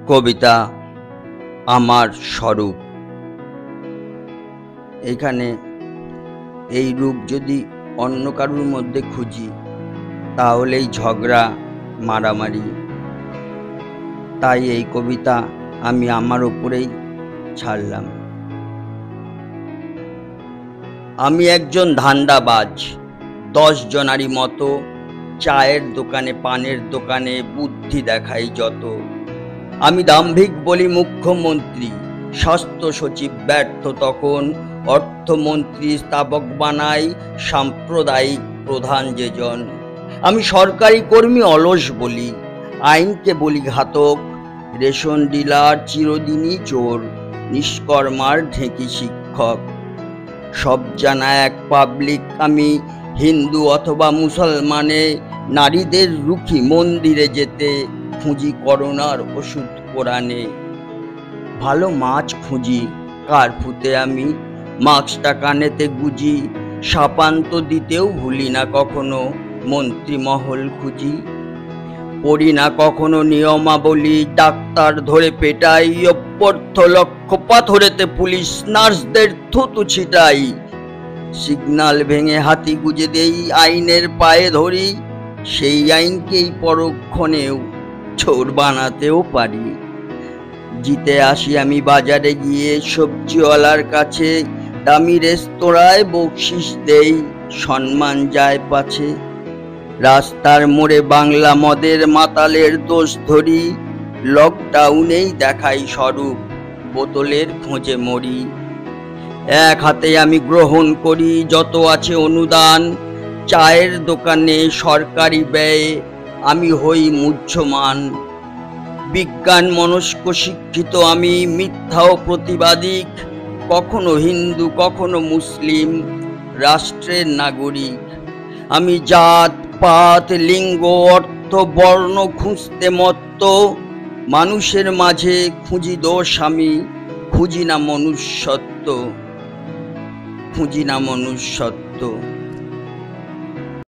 কবিতা আমার স্বরূপ। এখানে এই রূপ যদি অন্য কারুর মধ্যে খুঁজি তাহলেই ঝগড়া, মারামারি। তাই এই কবিতা আমি আমার উপরেই ছাড়লাম। আমি একজন ধান্দাবাজ, 10 জনারই মতো। চায়ের দোকানে, পানের দোকানে বুদ্ধি দেখাই যত। আমি দাম্ভিক বলি মুখ্যমন্ত্রী, স্বাস্থ্য সচিব ব্যর্থ তখন। অর্থমন্ত্রী স্থাপক বানাই সাম্প্রদায়িক প্রধান যেজন। আমি সরকারি কর্মী অলস বলি, আইনকে বলি ঘাতক। রেশন ডিলার চিরদিনই চোর, নিষ্কর্মার ঢেঁকি শিক্ষক। সব জানা এক পাবলিক আমি, হিন্দু অথবা মুসলমানে। নারীদের রুখি মন্দিরে যেতে, খুঁজি করোনার ওষুধ কোরআনে। ভালো মাছ খুঁজি কার্ফুতে আমি, মাস্কটা কানেতে গুজি। শাপান্ত দিতেও ভুলি না কখনো, মন্ত্রীমহল খুঁজি। পড়ি না কখনো নিয়মাবলী, ডাক্তার ধরে পেটাই। অভ্যর্থ লক্ষ্য পাথরেতে পুলিশ নার্সদের থুতু ছিটাই। সিগনাল ভেঙে হাতি গুজে দেই, আইনের পায়ে ধরি। সেই আইনকেই পরক্ষণেও চোর বানাতেও পারি। জিতে আসি আমি বাজারে গিয়ে, সবজিওয়ালার কাছে। দামি রেস্তোরাঁয় বকশিস দেই, সম্মান যায় পাছে। রাস্তার মোড়ে বাংলা মদের মাতালের দোষ ধরি। লকডাউনেই দেখাই স্বরূপ, বোতলের খোঁজে মরি। এক হাতে আমি গ্রহণ করি যত আছে অনুদান। চায়ের দোকানে সরকারি ব্যয়ে আমি হই মুহ্যমান। বিজ্ঞান মনস্ক শিক্ষিত আমি, মিথ্যাও প্রতিবাদিক। কখনো হিন্দু কখনো মুসলিম, রাষ্ট্রের নাগরিক। আমি জাত পাত লিঙ্গ অর্থ বর্ণ খুঁজতে মত্ত। মানুষের মাঝে খুঁজি দোষ আমি, খুঁজি না মনুষ্যত্ব, খুঁজি না মনুষ্যত্ব।